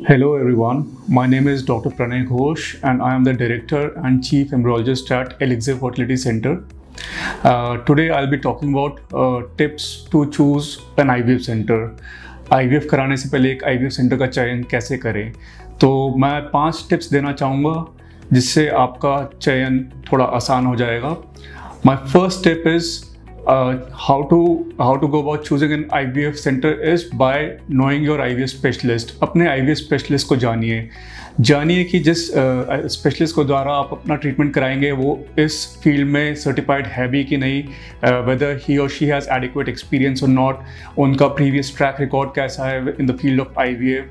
Hello everyone, my name is Dr. Pranay Ghosh and I am the Director and Chief Embryologist at Elixir Fertility Center. Today I'll be talking about tips to choose an IVF center. IVF कराने से पहले एक IVF center का चयन कैसे करें, तो मैं 5 टिप्स देना चाहूँगा जिससे आपका चयन थोड़ा आसान हो जाएगा. My first tip is how to go about choosing an IVF center is by knowing your IVF specialist. अपने IVF specialist को जानिए कि जिस स्पेशलिस्ट को द्वारा आप अपना ट्रीटमेंट कराएंगे वो इस फील्ड में सर्टिफाइड है भी कि नहीं, वेदर ही और शी हैज़ एडिक्वेट एक्सपीरियंस और नॉट, उनका प्रीवियस ट्रैक रिकॉर्ड कैसा है in the field of IVF,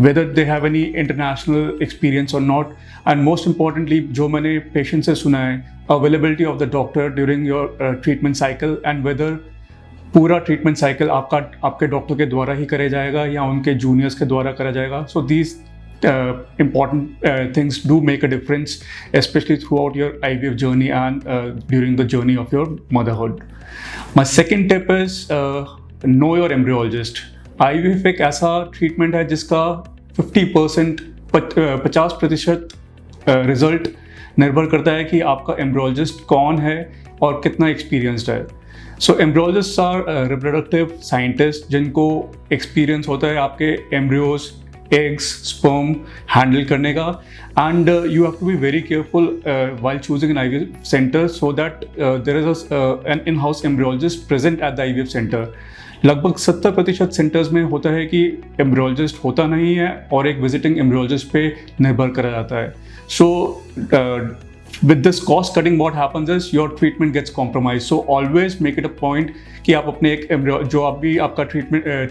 whether they have any international experience or not, and most importantly जो मैंने पेशेंट से सुना है, availability of the doctor during your treatment cycle and whether पूरा treatment cycle आपके doctor के द्वारा ही करा जाएगा या उनके जूनियर्स के द्वारा करा जाएगा. So these important things do make a difference, especially throughout your IVF journey and during the journey of your motherhood. My second tip is know your embryologist. IVF एक ऐसा ट्रीटमेंट है जिसका 50% रिजल्ट निर्भर करता है कि आपका एम्ब्रियोलॉजिस्ट कौन है और कितना एक्सपीरियंस्ड है. So embryologist or reproductive scientist जिनको एक्सपीरियंस होता है आपके एम्ब्रियोज, एग्स, स्पर्म हैंडल करने का, and you have to be very careful while choosing an IVF center so that there is an in-house embryologist present at the IVF center. लगभग 70% centres में होता है कि एम्ब्रियोलॉजिस्ट होता नहीं है और एक विजिटिंग एम्ब्रियोलॉजिस्ट पे निर्भर करा जाता है. सो with this cost cutting what happens is your treatment gets compromised. So always make it a point कि आप अपने एक जो आप भी आपका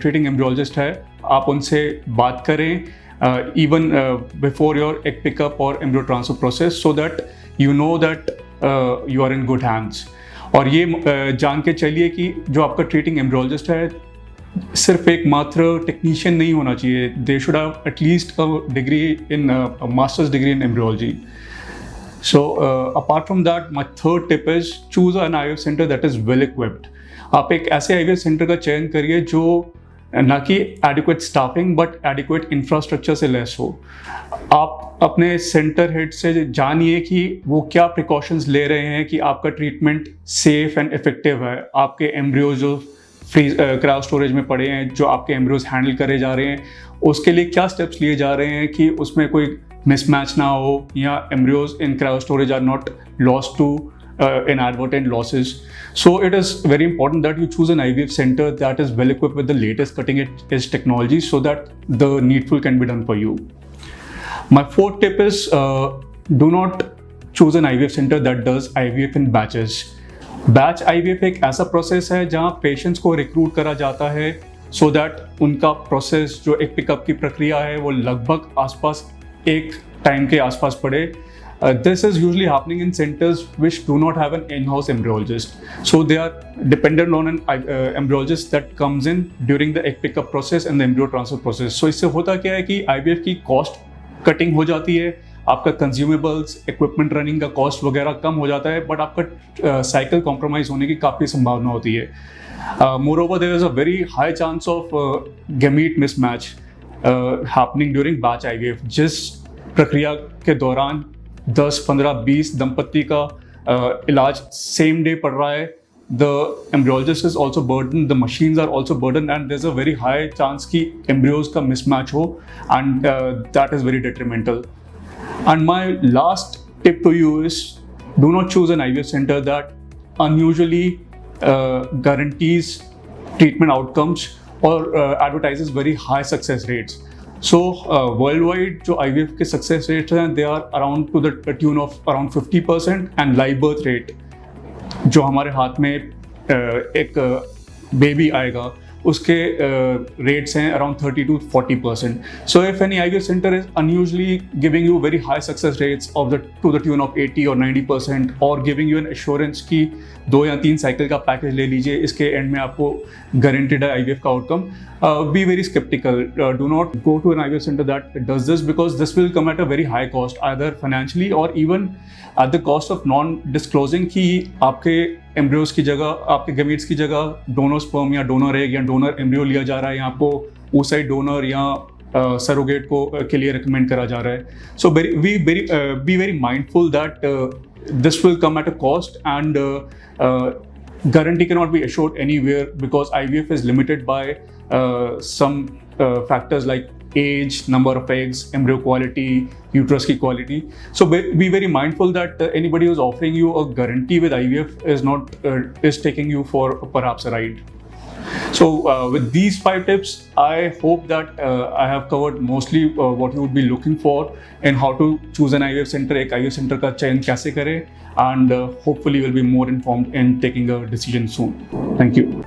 treating embryologist है आप उनसे बात करें even before your egg pickup or embryo transfer process so that you know that you are in good hands. और ये जान के चलिए कि जो आपका ट्रीटिंग एम्ब्रियोलॉजिस्ट है सिर्फ एक मात्र टेक्नीशियन नहीं होना चाहिए. They should have at least a degree in masters degree in embryology. So apart from that, my third tip is choose an IVF center that is well equipped. आप एक ऐसे IVF center का चयन करिए जो ना कि adequate staffing but adequate infrastructure से लेस हो. आप अपने सेंटर हेड से जानिए कि वो क्या प्रिकॉशंस ले रहे हैं कि आपका ट्रीटमेंट सेफ एंड इफेक्टिव है. आपके एम्ब्रियोज जो फ्रीज क्रायो स्टोरेज में पड़े हैं, जो आपके एम्ब्रियोज हैंडल करे जा रहे हैं, उसके लिए क्या स्टेप्स लिए जा रहे हैं कि उसमें कोई mismatch ना हो या embryos in cryo storage are not lost to inadvertent losses. So it is very important that you choose an IVF center that is well equipped with the latest cutting edge technology so that the needful can be done for you. My fourth tip is do not choose an IVF center that does IVF in batches. Batch IVF एक ऐसा process है जहाँ patients को recruit करा जाता है so that उनका process जो एक पिकअप की प्रक्रिया है वो लगभग आसपास एक टाइम के आसपास पड़े. This is usually happening in centers which do not have an in-house embryologist. So they are dependent on an embryologist that comes in during the egg pickup process and the embryo transfer process. So इससे होता क्या है कि IVF की cost cutting हो जाती है, आपका कंज्यूमेबल्स, इक्विपमेंट रनिंग का कॉस्ट वगैरह कम हो जाता है, बट आपका साइकिल कॉम्प्रोमाइज होने की काफ़ी संभावना होती है. Moreover, there is a very high chance of gamete mismatch happening during batch IVF. जिस प्रक्रिया के दौरान 10, 15, 20 दंपत्ति का इलाज सेम डे पड़ रहा है, the embryologist is also burdened, the machines are also burdened, and there's a very high chance कि embryos का mismatch हो, and that is very detrimental. And my last tip to you is do not choose an IVF center that unusually guarantees treatment outcomes or advertises very high success rates. So worldwide जो IVF के success rates हैं they are around to the tune of around 50%, and live birth rate जो हमारे हाथ में एक baby आएगा उसके rates हैं around 30 to 40%. So if any IVF center is unusually giving you very high success rates to the tune of 80 or 90% or giving you an assurance कि 2 या 3 साइकिल का पैकेज ले लीजिए, इसके एंड में आपको गारंटेड है IVF का outcome, be very skeptical. Do not go to an IVF center that does this because this will come at a very high cost, either financially or even at the cost of non-disclosing कि आपके embryos की जगह, आपके gametes की जगह donor sperm या donor egg या donor embryo लिया जा रहा है या आपको oocyte डोनर या सरोगेट को के लिए रिकमेंड करा जा रहा है. So be very mindful that this will come at a cost, and guarantee cannot be assured anywhere because IVF is limited by some factors like age, number of eggs, embryo quality, uterus की quality. So be very mindful that anybody who's offering you a guarantee with IVF is taking you for perhaps a ride. So with these 5 tips, I hope that I have covered mostly what you would be looking for and how to choose an IVF center, एक IVF center का चयन कैसे करें, and hopefully you will be more informed in taking a decision soon. Thank you.